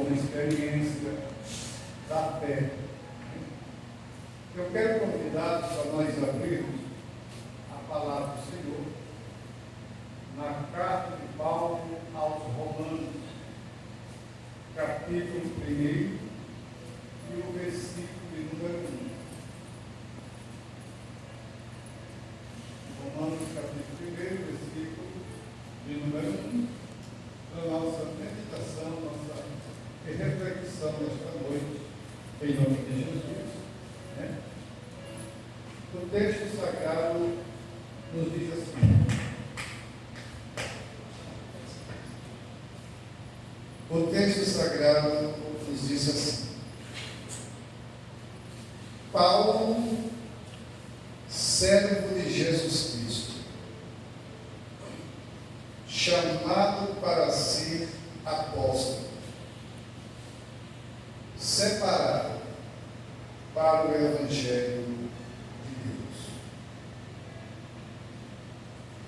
uma experiência da fé. Eu quero convidá-los para nós abrirmos a palavra do Senhor na carta de Paulo aos Romanos, capítulo 1 e o versículo de número 1. Romanos, capítulo 1, versículo de número 1. Para nossa meditação, nossa reflexão nesta noite, em nome de Jesus. O texto sagrado nos diz assim. O texto sagrado nos diz assim: Paulo, servo de Jesus Cristo, chamado para ser apóstolo, separado para o Evangelho de Deus.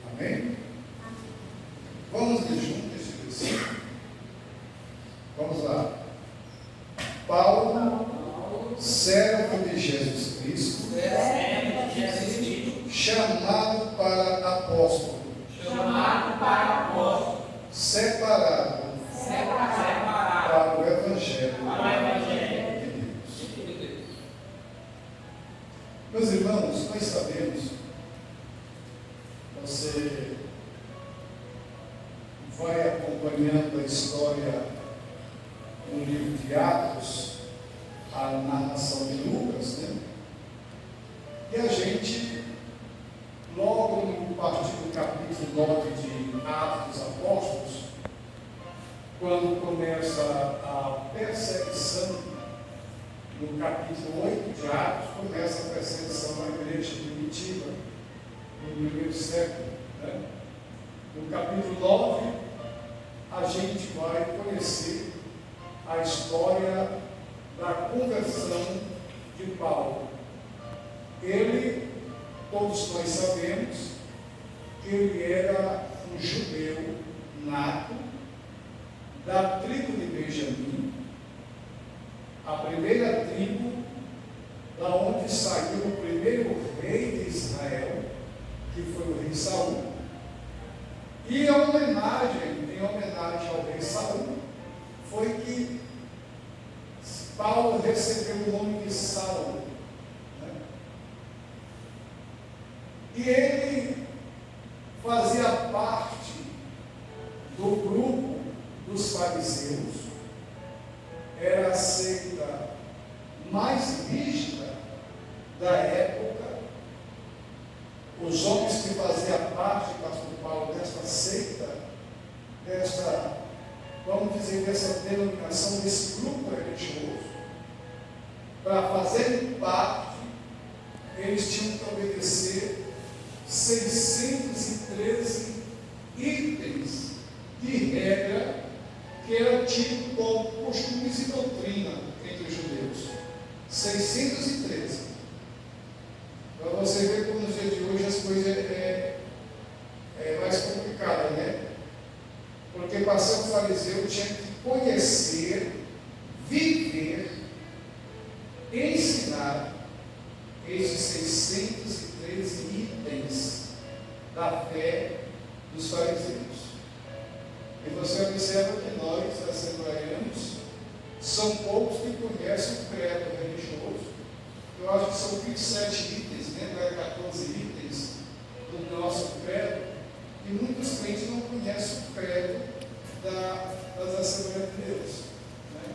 Amém? Vamos ler juntos esse versículo? Vamos lá. Paulo, servo de Jesus Cristo, chamado para apóstolo, separado para o Evangelho de Deus. Meus irmãos, nós sabemos, você vai acompanhando a história no livro de Atos, a narração de Lucas, né? E a gente, logo no partir do capítulo 9 de Atos dos Apóstolos, quando começa a perseguição, no capítulo 8 de Atos, começa a perseguição na igreja primitiva, no primeiro século, né? No capítulo 9, a gente vai conhecer a história da conversão de Paulo. Ele, todos nós sabemos, que ele era um judeu nato, da tribo de Benjamim, a primeira tribo da onde saiu o primeiro rei de Israel, que foi o rei Saul. E em homenagem ao rei Saul, foi que Paulo recebeu o nome de Saulo, né? E ele fazia parte do grupo dos fariseus, era a seita mais rígida da época. Os homens que faziam parte, pastor Paulo, desta seita, vamos dizer, dessa denominação, desse grupo religioso, para fazerem parte, eles tinham que obedecer 613 itens de regra, que era tido como costumes e doutrina entre os judeus. 613. Para você ver como nos dias de hoje as coisas é mais complicada, né? Porque para ser um fariseu tinha que conhecer, viver, ensinar esses 613 itens da fé dos fariseus. E você observa que nós, assembleianos, são poucos que conhecem o credo religioso. Eu acho que são 27 itens, né? Não é 14 itens do nosso credo. E muitos crentes não conhecem o credo das Assembleias de Deus, né?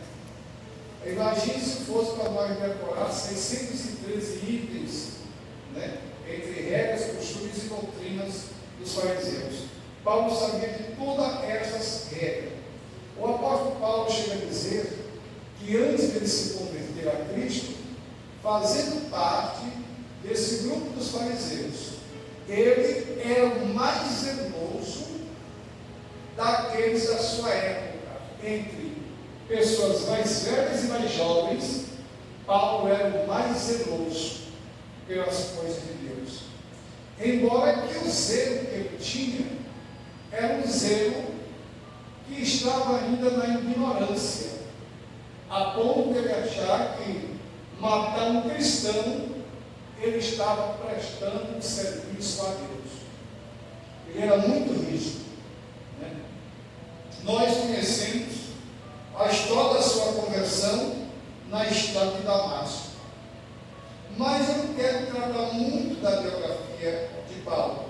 Imagine se fosse para nós decorar 613 itens, né? Entre regras, costumes e doutrinas dos fariseus. Paulo sabia de todas essas regras. O apóstolo Paulo chega a dizer que antes de ele se converter a Cristo, fazendo parte desse grupo dos fariseus, ele era o mais zeloso daqueles da sua época. Entre pessoas mais velhas e mais jovens, Paulo era o mais zeloso pelas coisas de Deus. Embora que o zelo que ele tinha era um zelo que estava ainda na ignorância, achar que matar um cristão, ele estava prestando um serviço a Deus. Ele era muito rígido, né? Nós conhecemos a história da sua conversão na estrada de Damasco. Mas eu não quero tratar muito da biografia de Paulo.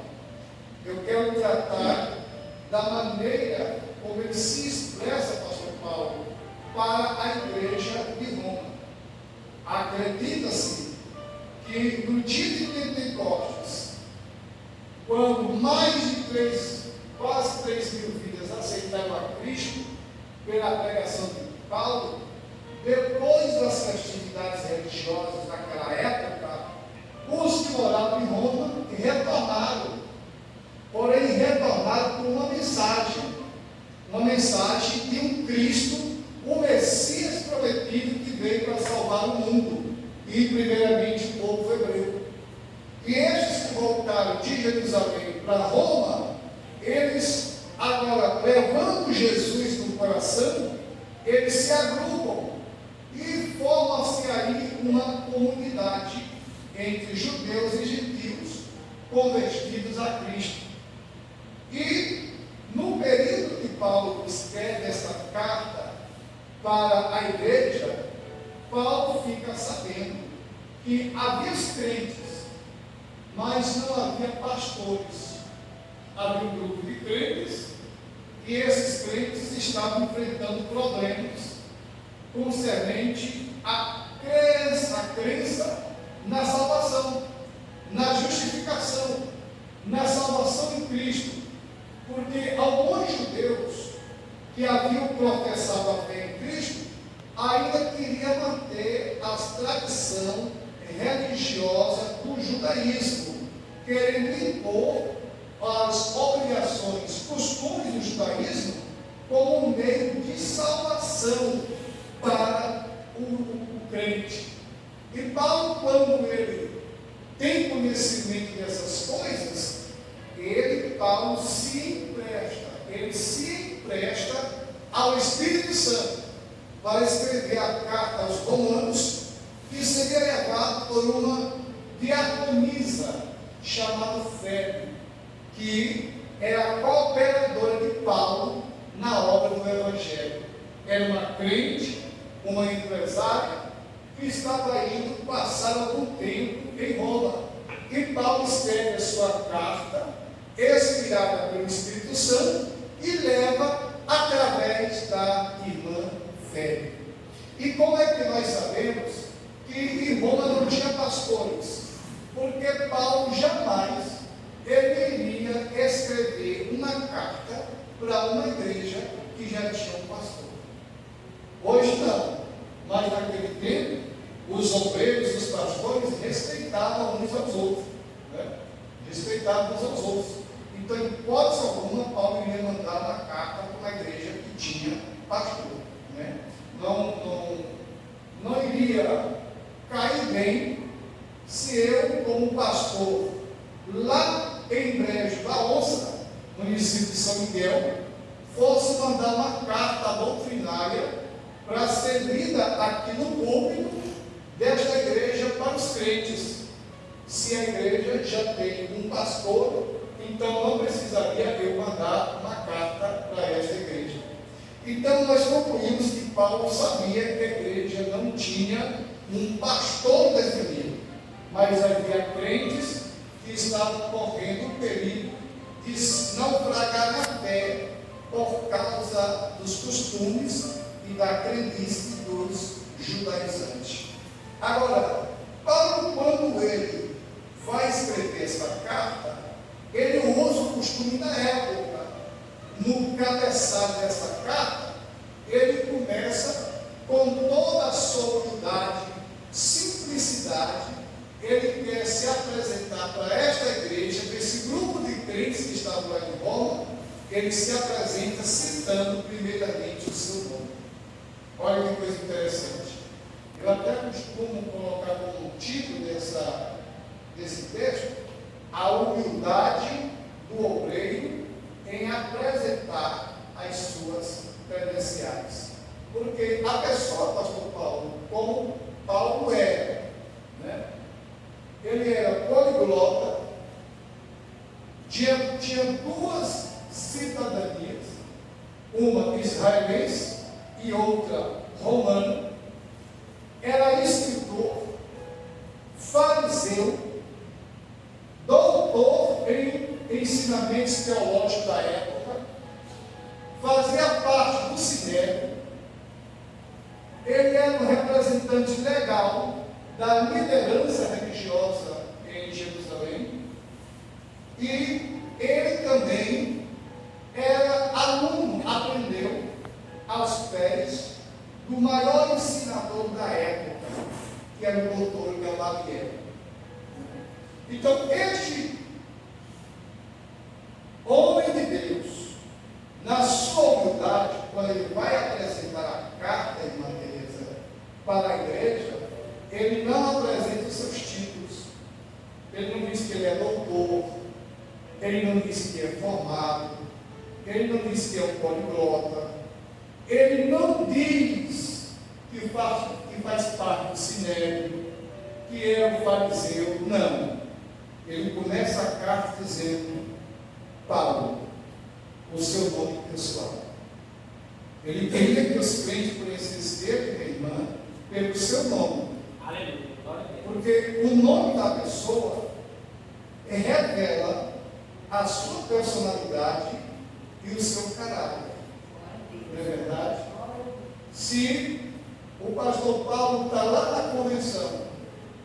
Eu quero tratar da maneira como ele se expressa, pastor Paulo, para a igreja de Roma. Acredita-se que no dia de Pentecostes, quando mais de quase 3 mil vidas aceitaram a Cristo pela pregação de Paulo, depois das festividades religiosas daquela época, os que moravam em Roma retornaram, porém retornaram com uma mensagem de um Cristo, o Messias prometido que veio para salvar o mundo, e primeiramente o povo hebreu. E estes que voltaram de Jerusalém para Roma, eles agora, levando Jesus no coração, eles se agrupam e formam-se aí uma comunidade entre judeus e gentios convertidos a Cristo. E no período que Paulo escreve esta carta para a igreja, Paulo fica sabendo que havia os crentes, mas não havia pastores. Havia um grupo de crentes e esses crentes estavam enfrentando problemas concernente à crença na salvação, na justificação, na salvação em Cristo, porque alguns judeus que haviam professado a fé em Cristo ainda queriam manter a tradição religiosa do judaísmo, querendo impor as obrigações, costumes do judaísmo como um meio de salvação para o crente. E Paulo, quando ele tem conhecimento dessas coisas, Paulo se empresta ao Espírito Santo para escrever a carta aos Romanos, que seria levado por uma diaconisa chamada Febe, que era a cooperadora de Paulo na obra do Evangelho. Era uma crente, uma empresária, que estava indo passar algum tempo em Roma. E Paulo escreve a sua carta, inspirada pelo Espírito Santo, e leva através da irmã Febe. E como é que nós sabemos que em Roma não tinha pastores? Porque Paulo jamais iria escrever uma carta para uma igreja que já tinha um pastor. Hoje não, mas naquele tempo os obreiros, os pastores respeitavam uns aos outros, né? Respeitavam uns aos outros. Então, em hipótese alguma, Paulo iria mandar uma carta para uma igreja que tinha pastor, né? Não iria cair bem se eu, como pastor, lá em Brejo da Onça, no município de São Miguel, fosse mandar uma carta doutrinária para ser lida aqui no púlpito desta igreja para os crentes. Se a igreja já tem um pastor, então não precisaria eu mandar uma carta para esta igreja. Então nós concluímos que Paulo sabia que a igreja não tinha um pastor definido, mas havia crentes que estavam correndo o perigo de naufragar na fé por causa dos costumes e da crendice dos judaizantes. Agora, Paulo, quando ele vai escrever essa carta, ele usa o costume da época. No cabeçalho dessa carta, ele começa com toda a sobriedade, simplicidade. Ele quer se apresentar para esta igreja, para esse grupo de crentes que estavam lá em Roma. Ele se apresenta citando primeiramente o seu nome. Olha que coisa interessante. Eu até costumo colocar como título desse texto a humildade do obreiro em apresentar as suas credenciais. Porque a pessoa, pastor Paulo, como Paulo era, né? Ele era poliglota, tinha duas cidadanias, uma israelense e outra romana, era escritor, fariseu, doutor em ensinamentos teológicos da época, fazia parte do Sinédrio, ele era um representante legal da liderança religiosa em Jerusalém, e ele também era aluno, aprendeu aos pés do maior ensinador da época, que era o doutor Gamaliel. Então, este homem de Deus, na sua humildade, quando ele vai apresentar a carta, irmã Teresa, para a igreja, ele não apresenta os seus títulos. Ele não diz que ele é doutor, ele não diz que é formado, ele não diz que é um poliglota, ele não diz que faz parte do Sinédrio, que é um fariseu. Não. Ele começa a carta dizendo: Paulo, o seu nome pessoal. Ele queria que os crentes conhecessem ele, minha irmã, pelo seu nome. Aleluia. Porque o nome da pessoa revela a sua personalidade e o seu caráter. Não é verdade? Se o pastor Paulo está lá na convenção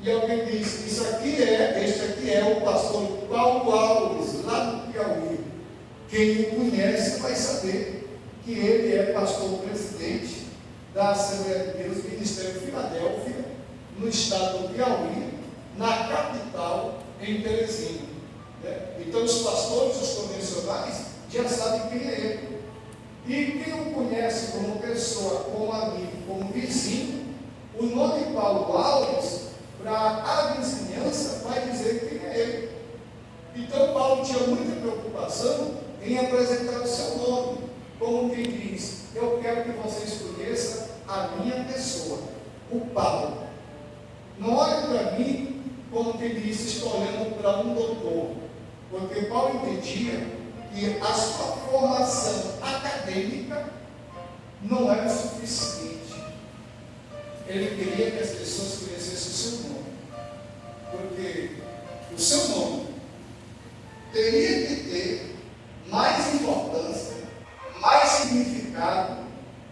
e alguém diz: este aqui é o pastor Paulo Alves, lá no Piauí, quem o conhece vai saber que ele é pastor presidente da Assembleia de Deus, Ministério Filadélfia, no estado do Piauí, na capital, em Teresina. Né? Então os pastores, os convencionais, já sabem quem é ele. E quem o conhece como pessoa, como amigo, como vizinho, o nome Paulo Alves, para a vizinhança, vai dizer quem é ele. Então Paulo tinha muita preocupação em apresentar o seu nome, como quem diz: eu quero que vocês conheçam a minha pessoa, o Paulo. Não olhe para mim como quem diz: estou olhando para um doutor, porque Paulo entendia que a sua formação acadêmica não era suficiente. Ele queria que as pessoas conhecessem o seu nome, porque o seu nome teria que ter mais importância, mais significado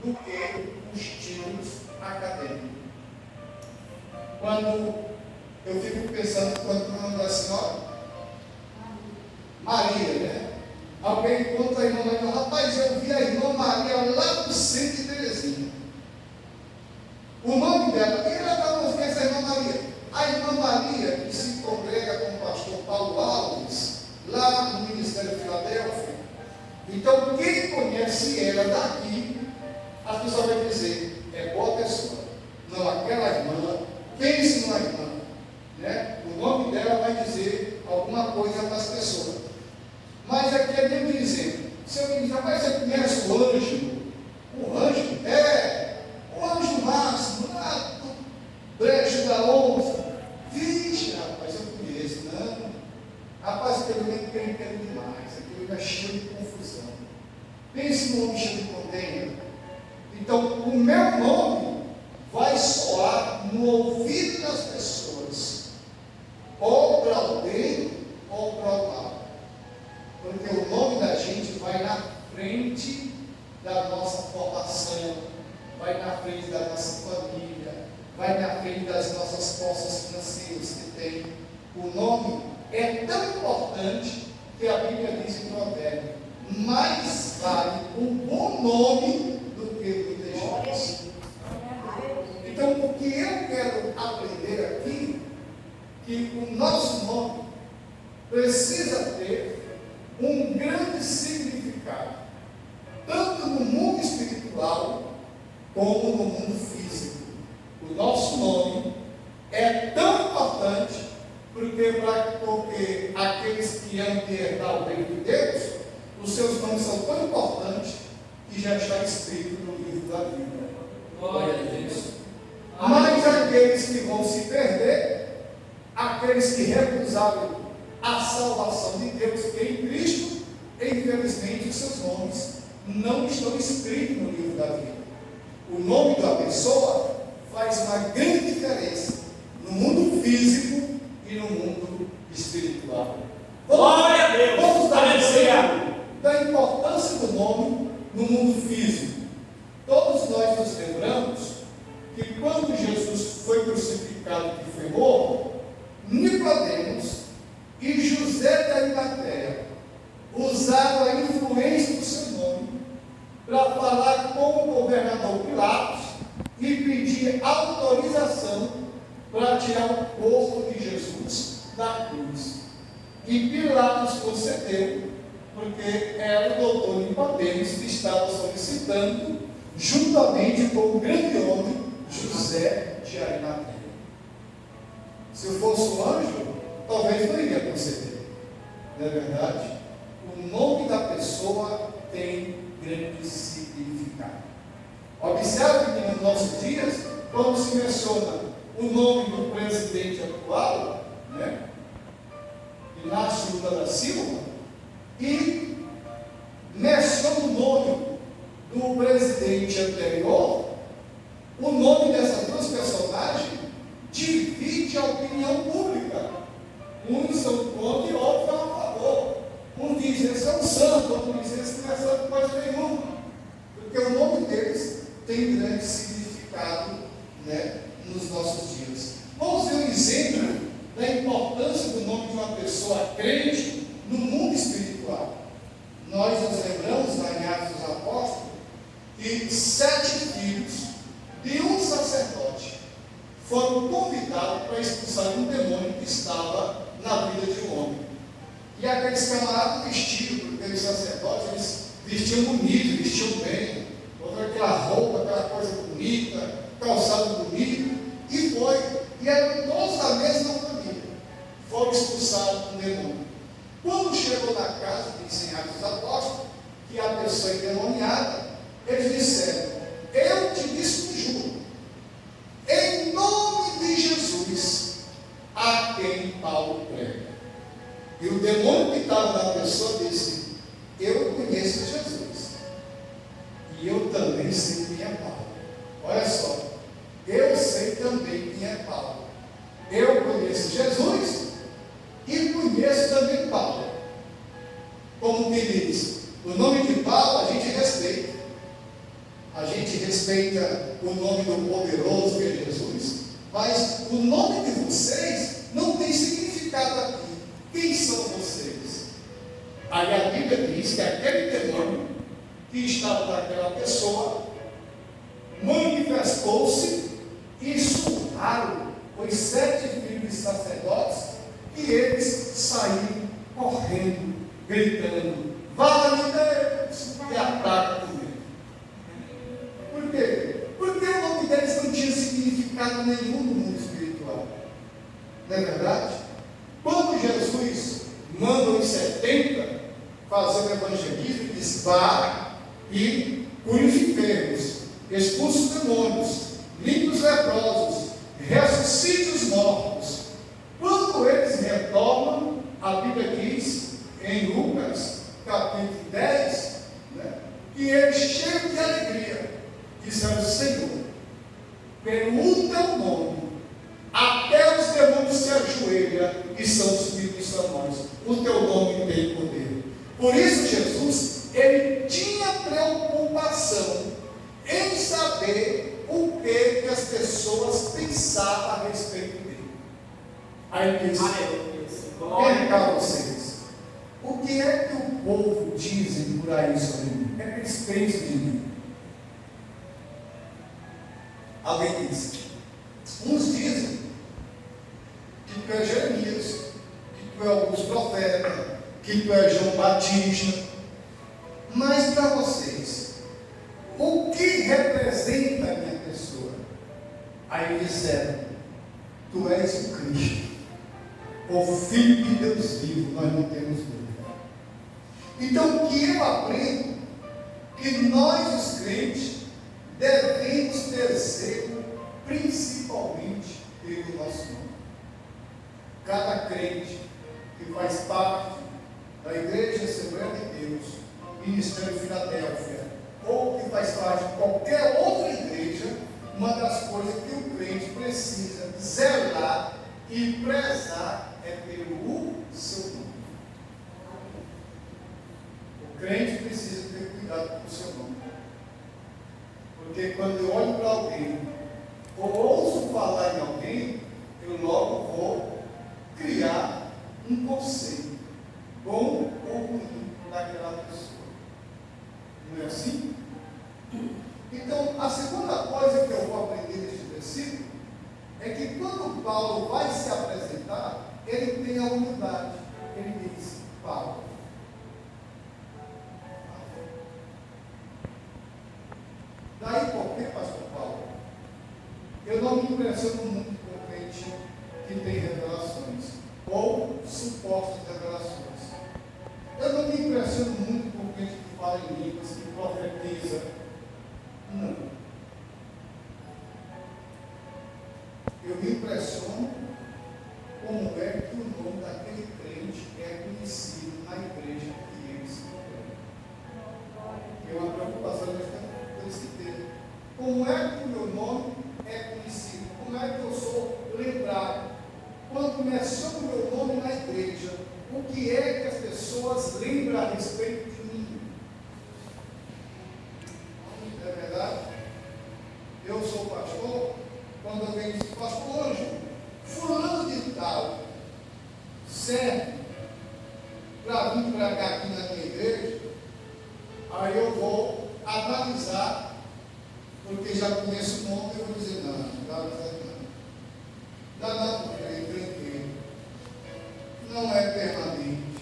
do que os títulos acadêmicos. Quando eu fico pensando, quando o nome da senhora Maria, né? Alguém encontra a irmã Maria: rapaz, eu vi a irmã Maria lá no centro de Teresina. O nome dela, quem ela não conhece a irmã Maria? A irmã Maria, que se congrega com o pastor Paulo Alves, lá no Ministério Filadélfia. Então, quem conhece ela daqui, as pessoas vão dizer: é boa pessoa. Não, aquela irmã, pense numa irmã, né? O nome dela vai dizer alguma coisa para as pessoas. Mas aqui é mesmo dizendo: se alguém diz: rapaz, você conhece o anjo? O anjo? É, o anjo máximo, lá do brejo da onça. Vixe, rapaz, eu conheço. Não, rapaz, aquele homem entende demais, aquele homem é cheio de confusão. Pense no homem cheio de contenda. Então, o meu nome vai soar no ouvido das pessoas, ou para o bem ou para o mal. Porque o nome da gente vai na frente da nossa formação, vai na frente da nossa família, vai na frente das nossas posses financeiras que tem. O nome é tão importante que a Bíblia diz em Provérbio: mais vale um bom nome do que muitas gente. Então, o que eu quero aprender aqui, que o nosso nome precisa ter um grande significado, tanto no mundo espiritual como no mundo físico. O nosso nome é tão importante porque aqueles que amam de herdar o reino de Deus, os seus nomes são tão importantes que já está escrito no livro da Bíblia. aqueles que vão se perder, aqueles que recusaram a salvação de Deus em Cristo, infelizmente os seus nomes não estão escritos no livro da vida. O nome da pessoa faz uma grande diferença no mundo físico e no mundo espiritual. Glória a Deus! Vamos dar exemplo da importância do nome no mundo físico. Todos nós nos lembramos que quando Jesus foi crucificado e foi morto, Nicodemos e José da Arimateia usaram a influência do seu nome para falar com o governador Pilatos e pedir autorização para tirar o corpo de Jesus da cruz. E Pilatos concedeu, porque era o doutor Nicodemos que estava solicitando, juntamente com o grande homem José de Arimateia. Se eu fosse um anjo, talvez não iria conceder. Não é verdade? O nome da pessoa tem grande significado. Observe que nos nossos dias, quando se menciona o nome do presidente atual, Inácio Lula da Silva, e menciona o nome do presidente anterior, o nome dessas duas personagens divide a opinião pública. Uns são contra e outros são a favor. Um diz esse é um santo, outro diz esse não é santo coisa nenhuma. Porque o nome deles tem grande significado, nos nossos dias. Vamos ver um exemplo da importância do nome de uma pessoa crente no mundo espiritual. Nós nos lembramos, lá em Atos dos Apóstolos, que 7 filhos de um sacerdote foram convidados para expulsar um demônio que estava na vida de um homem. E aqueles camaradas vestidos, aqueles sacerdotes, eles vestiam bonito, vestiam bem, botaram aquela roupa, aquela coisa bonita, calçado bonito, e foi. E eram todos da mesma família. Foram expulsados um demônio. Quando chegou na casa, diz em Atos dos Apóstolos, que a pessoa endemoniada, eles disseram: eu te desconjuro, em nome de Jesus, a quem Paulo prega. E o demônio que estava na pessoa disse: eu conheço Jesus, e eu também sei quem é Paulo. Olha só, eu sei também quem é Paulo. Eu conheço Jesus e conheço também Paulo. Como que diz, o nome de Paulo a gente respeita. A gente respeita o nome do poderoso que é Jesus, mas o nome de vocês não tem significado aqui. Quem são vocês? Aí a Bíblia diz que aquele demônio que estava naquela pessoa manifestou-se e surraram os 7 filhos de sacerdotes, e eles saíram correndo, gritando: vale Deus! E atacam com ele. Por quê? Porque o nome deles não tinha significado nenhum no mundo espiritual. Não é verdade? Quando Jesus manda os 70 fazer o evangelismo, diz: vá e cure os enfermos, expulse os demônios, limpe os leprosos, ressuscite os mortos. Quando eles retornam, a Bíblia diz em Lucas capítulo 10, que eles, cheios de alegria, disseram: Senhor, pelo teu nome, até os demônios se ajoelham e são subidos a nós. O teu nome tem poder. Por isso Jesus, ele tinha preocupação em saber o que as pessoas pensavam a respeito dele. Aí ele disse: vem cá vocês, o que é que o povo dizem por aí sobre mim? O que é que eles pensam de mim? Alguém disse: uns dizem que tu é Jeremias, que tu é alguns profetas, que tu é João Batista. Mas para vocês, o que representa a minha pessoa? Aí disseram: tu és o Cristo, o Filho de Deus vivo. Nós não temos dúvida. Então o que eu aprendo? Que nós, os crentes, devemos ter zelo, principalmente teve o nosso nome. Cada crente que faz parte da Igreja Assembleia de Deus, Ministério Filadélfia, ou que faz parte de qualquer outra igreja, uma das coisas que o crente precisa zelar e prezar é pelo seu nome. O crente precisa ter cuidado com o seu nome. Porque quando eu olho para alguém, ou ouço falar em alguém, eu logo vou criar um conceito, bom ou ruim, daquela pessoa. Não é assim? Então, a segunda coisa que eu vou aprender neste versículo é que quando Paulo vai se apresentar, ele tem a humildade. Ele diz: Paulo. Daí por que, pastor Paulo? Eu não me impressiono muito com o crente que tem revelações, ou supostas revelações. Eu não me impressiono muito com o crente que fala em línguas, que profetiza. Não. Eu me impressiono como é que o nome daquele crente é conhecido na igreja que ele se congrega. É uma preocupação que eles que têm. Como é que o meu nome é conhecido? Como é que eu sou lembrado? Quando menciono o meu nome na igreja, o que é que as pessoas lembram a respeito de mim? É verdade? Eu sou pastor, quando alguém diz: pastor Ângelo, fulano de tal serve para vir pregar aqui na minha igreja, aí eu vou analisar, porque já conheço o nome, eu vou dizer: não, não. Dá porque é tranquilo, não é permanente,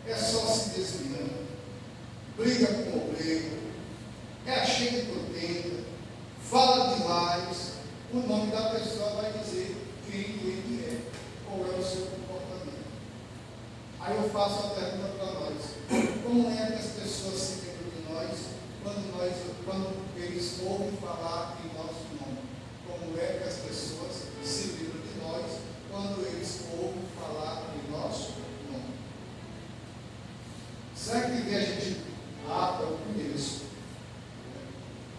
é só se desviando, briga com o obreiro, é cheio de contenda, fala demais. O nome da pessoa vai dizer quem ele é, qual é o seu comportamento. Aí eu faço a pergunta para nós: como é que as pessoas se lembram de nós quando eles ouvem falar em nosso nome? Como é que as pessoas se lembram de nós quando eles ouvem falar em nosso nome? Será que vê a gente? Eu conheço.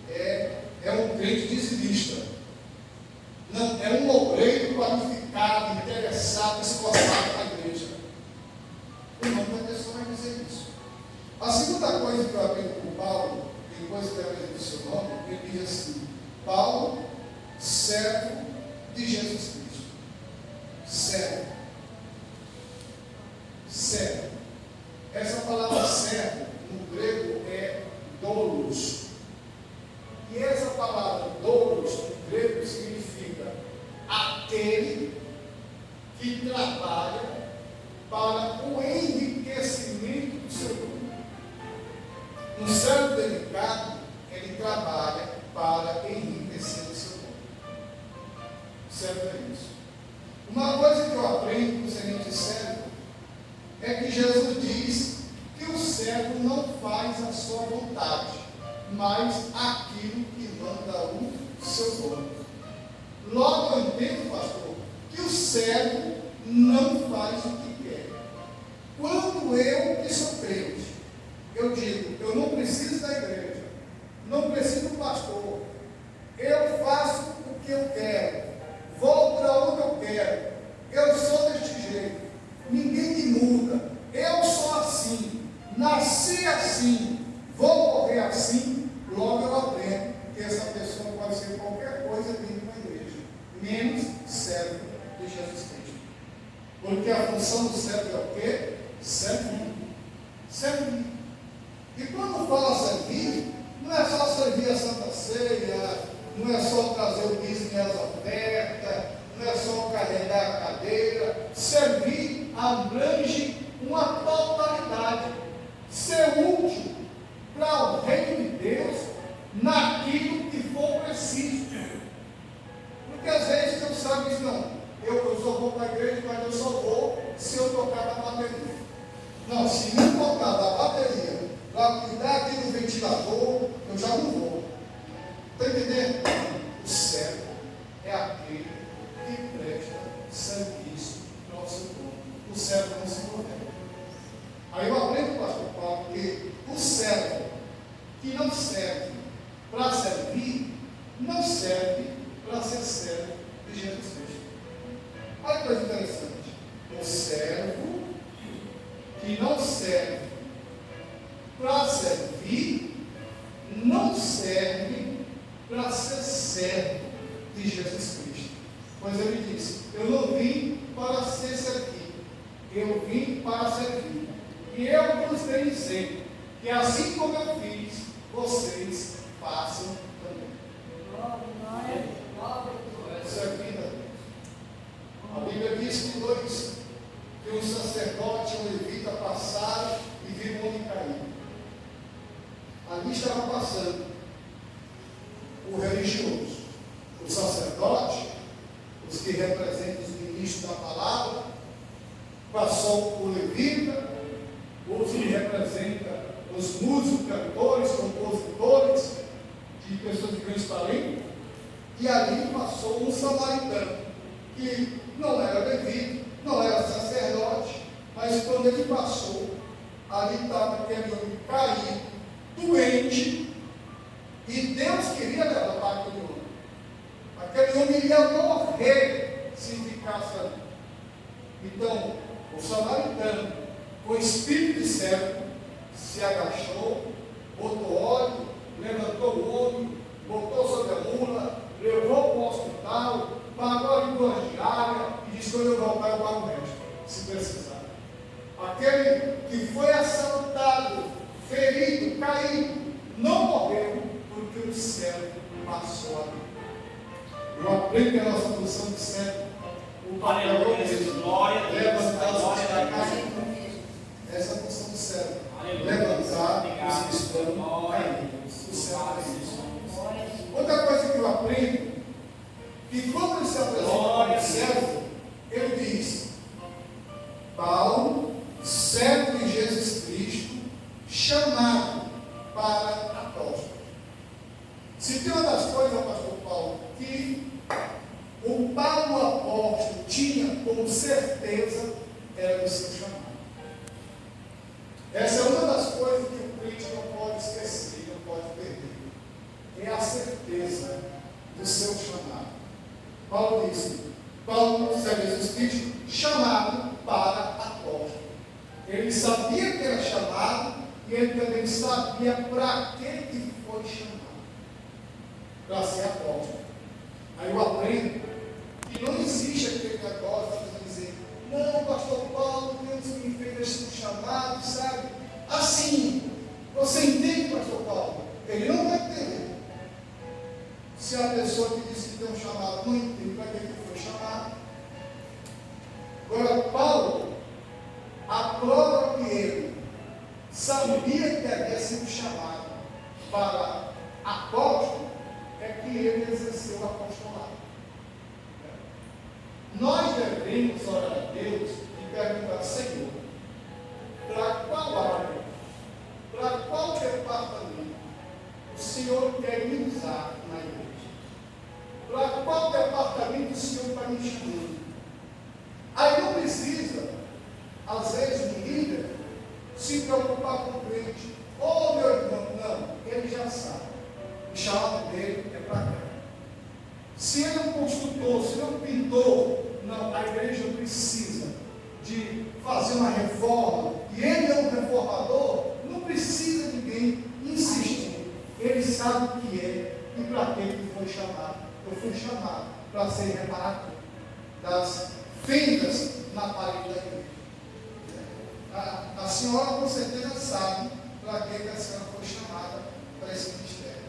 É um crente dizimista. Não, é um obreiro qualificado, interessado, esforçado na igreja. O nome da pessoa vai dizer isso. A segunda coisa que eu aprendo com Paulo, depois que eu aprendo o seu nome, ele diz assim: Paulo, servo de Jesus Cristo. Servo. Servo. Essa palavra servo, no grego, é doulos. E essa palavra doulos, no grego, significa aquele que trabalha para o enriquecimento do seu grupo. Um servo delicado, ele trabalha para enriquecer o seu grupo. Servo é isso. Uma coisa que eu aprendo com o servente servo é que Jesus diz que o servo não faz a sua vontade, mas aquilo que manda o seu dono. Logo eu entendo, pastor, que o servo não faz o que quer. Quando eu, que sou crente, eu digo: eu não preciso da igreja, não preciso do pastor, eu faço o que eu quero, vou para onde eu quero, eu sou deste jeito, ninguém me muda, eu sou assim, nasci assim, vou morrer assim. Logo eu aprendo que essa pessoa pode ser qualquer coisa dentro de uma igreja, menos servo de Jesus Cristo. Porque a função do servo é o quê? Servir. Servir. E quando fala servir, não é só servir a Santa Ceia, não é só trazer o dízimo e as ofertas, não é só carregar a cadeira. Servir abrange uma totalidade. Ser útil para o reino de Deus naquilo que for preciso. Porque às vezes Deus sabe isso: não, eu só vou para a igreja, mas eu só vou se eu tocar na bateria. Não, se não tocar da bateria para cuidar aqui do ventilador, eu já não vou. Está entendendo? O servo é aquele que serve para servir, não serve para ser servo de Jesus Cristo. Olha que coisa interessante. O servo que não serve para servir, não serve para ser servo de Jesus Cristo. Pois ele disse: eu não vim para ser servido, eu vim para servir. E eu vos tenho dizer que assim como eu fiz, vocês façam também. Servindo a Deus. A Bíblia diz que um sacerdote e um levita passaram e viram um homem caído. Ali estava passando o religioso, o sacerdote, os que representam os ministros da palavra, passou o levita, os que representam os músicos, cantores, compositores, de pessoas de grande talento, e ali passou um samaritano, que não era levita, não era sacerdote, mas quando ele passou, ali estava aquele homem caído, doente, e Deus queria levar aquele homem. Aquele homem iria morrer se ficasse ali. Então, o samaritano, com espírito de servo, se agachou, botou óleo, levantou o homem, botou sobre a mula, levou para o hospital, pagou a língua diária e disse: quando eu voltar eu pago o resto, se precisar. Aquele que foi assaltado, ferido, caído, não morreu, porque o servo passou ali. Eu aprendo que a nossa função de servo, o papel de levantar os que estão caídos. Essa é a função do servo. Levantar os que estão caídos. O servo é isso. Outra coisa que eu aprendo, que quando ele se apresenta como servo, ele diz: Paulo, servo de Jesus Cristo, chamado para apóstolo. Se tem uma das coisas, pastor Paulo, que o Paulo apóstolo tinha como certeza, era do seu chamado. Essa é uma das coisas que o crente não pode esquecer, não pode perder. É a certeza do seu chamado. Paulo disse: Paulo, servo de Jesus Cristo, chamado para apóstolo. Ele sabia que era chamado e ele também sabia para que foi chamado. Para ser apóstolo. Aí eu aprendo que não existe aquele negócio de dizer: não, pastor Paulo, Deus me fez esse chamado, sabe? Assim, você entende, pastor Paulo? Ele não vai entender. Se a pessoa que disse que tem um chamado não entende para que foi chamado. Agora, Paulo, a prova que ele sabia que havia sido chamado para apóstolo é que ele exerceu o apostolado. Nós devemos orar a Deus e perguntar: Senhor, para qual área, para qual departamento o Senhor quer me usar na igreja? Para qual departamento o Senhor está me chamando? Aí não precisa, às vezes, o líder se preocupar com o crente. Oh, meu irmão, não, ele já sabe. O chamado dele é para cá. Se ele é um construtor, se ele é um pintor, não, a igreja não precisa de fazer uma reforma, e ele é um reformador, não precisa de ninguém insistir. Ele sabe o que é e para que ele foi chamado. Eu fui chamado para ser reparador das fendas na parede da igreja. A senhora com certeza sabe para que a senhora foi chamada para esse ministério.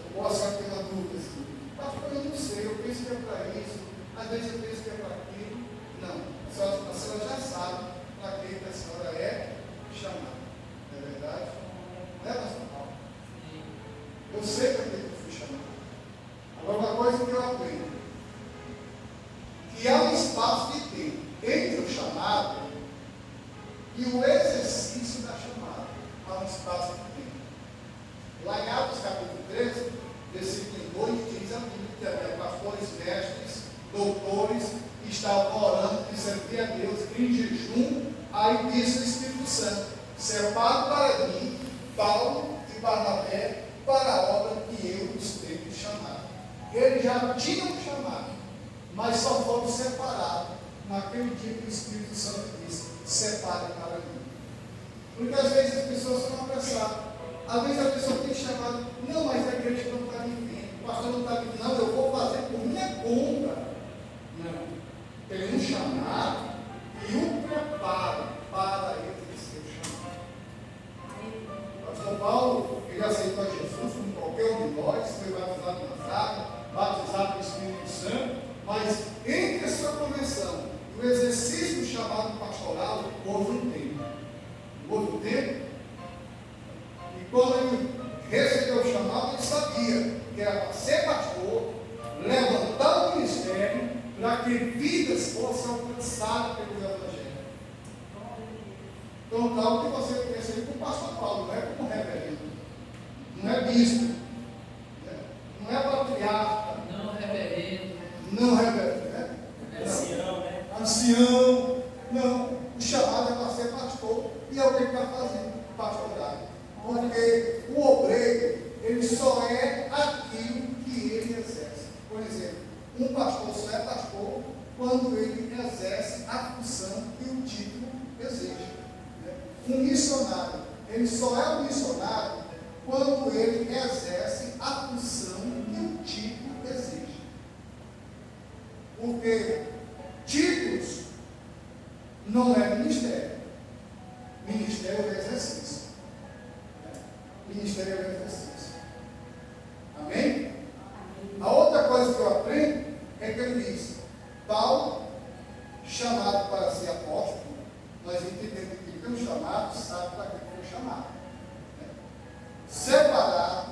Eu posso ter uma dúvida assim: pastor, eu não sei, eu penso que é para isso, às vezes eu penso que é para aquilo. Não, a senhora já sabe para que a senhora é chamada. Não é verdade? Não é, pastor Paulo? Eu sei para que eu fui chamado. Agora, uma coisa que eu aprendo: que há um espaço de tempo entre o chamado e o exercício da chamada. Há um espaço de tempo. Lá em Atos capítulo 13, versículo 8, diz a Bíblia que havia pastores, mestres, doutores, que estavam orando e serviam a Deus em jejum. Aí disse o Espírito Santo: separo para mim Paulo e Barnabé para a obra que eu os tenho chamado. Eles já tinham chamado, mas só foram separados naquele dia que o Espírito Santo disse: separe para mim. Porque às vezes as pessoas são apressadas. Às vezes a pessoa tem chamado: não, mas a igreja não está me vendo, o pastor não está me vendo, não, eu vou fazer por minha conta. Não. Tem um chamado e um preparo para ele ser chamado. O apóstolo Paulo, ele aceitou Jesus como qualquer um de nós, foi batizado na água, batizado no Espírito Santo, mas entre a sua conversão e o exercício do chamado pastoral, houve um tempo. Houve um tempo. E quando ele recebeu o chamado, ele sabia que era para ser pastor, levantar o ministério, para que vidas fossem alcançadas pelo Evangelho. Então, tal que você conhece como pastor Paulo, não é como reverendo, não é bispo, não é patriarca, não reverendo, né? Ancião, né? Ancião, não. O chamado é para ser pastor, e é o que ele está fazendo, pastorado. Porque o obreiro, ele só é aquilo que ele exerce. Por exemplo, um pastor só é pastor quando ele exerce a função que o título exige. Um missionário, ele só é um missionário quando ele exerce a função que o título exige. Porque títulos não é ministério. Ministério é exercício. Ministério é exercício. Amém? A outra coisa que eu aprendo é que ele diz: Paulo, chamado para ser apóstolo, nós entendemos que ele foi chamado, sabe para que foi chamado. Separado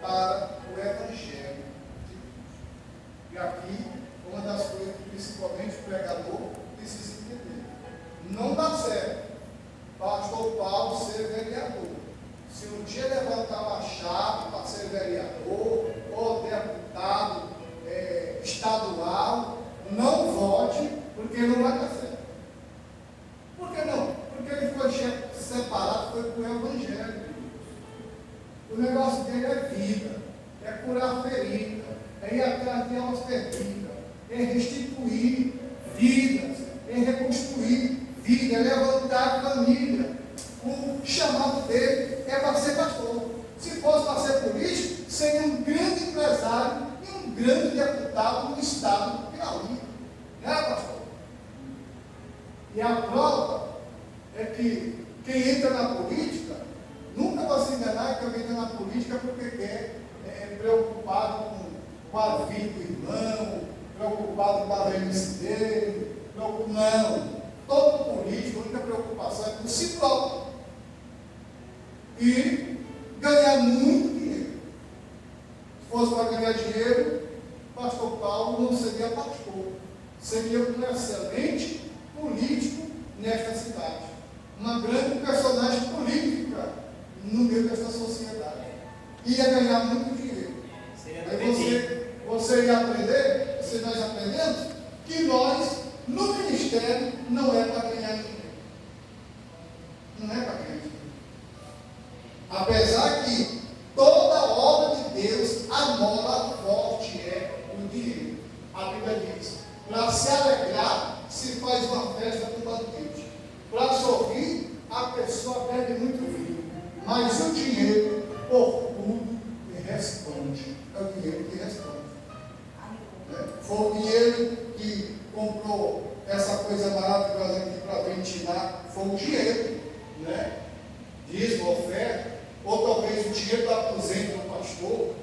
para o Evangelho de Deus. E aqui, uma das coisas que principalmente o pregador precisa entender: não dá certo pastor Paulo ser vereador. Se um dia levantar uma chave para ser vereador ou deputado estadual, não vote, porque não vai dar certo. Por que não? Porque ele foi separado, foi para o Evangelho de Deus. O negócio dele é vida, é curar ferida, é ir atrás de almas perdidas, é restituir vidas, é reconstruir vida, é levantar família. O chamado dele é para ser pastor. Se fosse para ser político, seria um grande empresário e um grande deputado no estado do Piauí. Não é, pastor? E a prova é que quem entra na política nunca vai se enganar que alguém entra na política porque quer, preocupado com a vida do irmão, preocupado com a velhice dele. Não. Todo político, a única preocupação é com si próprio. E ganhar muito dinheiro. Se fosse para ganhar dinheiro, pastor Paulo não seria pastor. Seria um excelente político nesta cidade. Uma grande personagem política no meio desta sociedade. Ia ganhar muito dinheiro. Aí você ia aprender, se nós aprendemos, que nós, no ministério, não é para ganhar dinheiro. Não é para ganhar dinheiro. Apesar que toda obra de Deus, a mola forte é o dinheiro. A Bíblia diz: para se alegrar, se faz uma festa com banquete. Para sorrir, a pessoa bebe muito vinho. Mas o dinheiro, por tudo, responde. É o dinheiro que responde. Foi o dinheiro que comprou essa coisa maravilhosa aqui para ventilar. Foi o dinheiro, né? Dízimo, oferta. Ou talvez o dinheiro do aposento do pastor.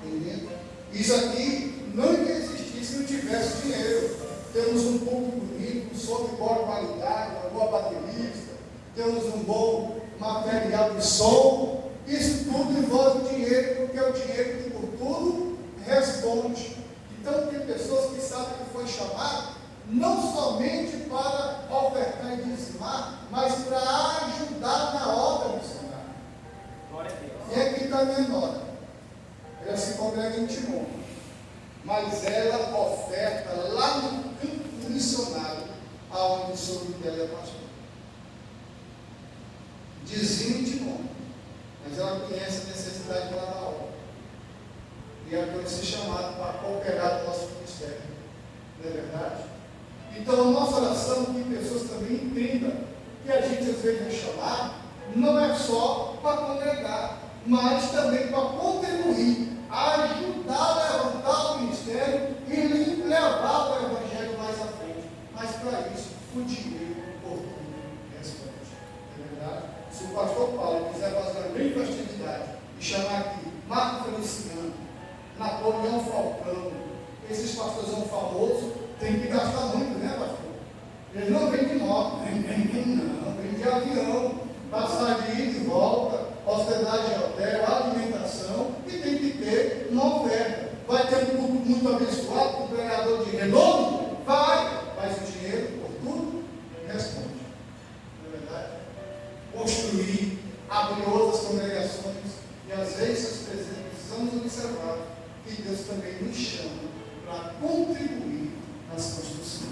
Entendeu? Isso aqui não ia existir se não tivesse dinheiro. Temos um público bonito, um som de boa qualidade, uma boa baterista, temos um bom material de som. Isso tudo envolve dinheiro, porque é o dinheiro que por tudo responde. Então tem pessoas que sabem que foi chamado não somente para ofertar e dizimar, mas para ajudar na obra missionária. E aqui está a minha nora. Ela se congrega em Timon, mas ela oferta lá no campo missionário, aonde o sobre dela é pastor. Dizime em Timon. mas ela conhece a necessidade lá da obra. E ela foi ser chamada para cooperar no nosso ministério. Não é verdade? Então, a nossa oração, que pessoas também entendam que a gente às vezes vai chamar, não é só para congregar, mas também para contribuir, ajudar a levantar o ministério e levar o evangelho mais à frente. Mas para isso, o dinheiro oportuno responde. Não é verdade? Se o pastor Paulo quiser fazer uma grande festividade e chamar aqui Marco Feliciano, Napoleão Falcão, esses pastorzão famosos, tem que gastar muito, né, pastor? Ele não vem de moto, não, vem de avião, passagem de ida e volta, hospedagem de hotel, alimentação, e tem que ter uma oferta. Vai ter um grupo muito abençoado, com o pregador de renome? Vai, mas o dinheiro, por tudo, responde. Não é verdade? Construir, abrir outras congregações, e às vezes precisamos observar que Deus também nos chama para contribuir nas construções.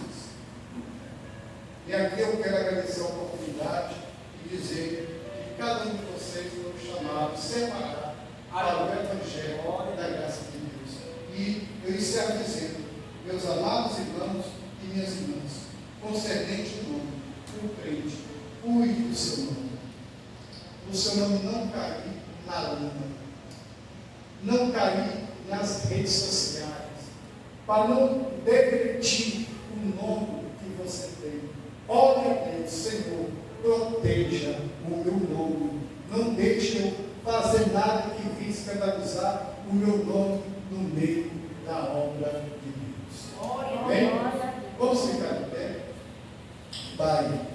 E aqui eu quero agradecer a oportunidade e dizer que cada um de vocês foi chamado, separado para o Evangelho da graça de Deus. E eu encerro dizendo, meus amados irmãos e minhas irmãs, concernente o nome, o crente, cuide do seu nome. O seu nome não cair na lama, não cair nas redes sociais, para não degredir o nome que você tem. Ore a Deus, Senhor, proteja o meu nome, não deixe eu fazer nada que venha escandalizar o meu nome no meio da obra de Deus. Amém? Vamos ficar de pé? Pai.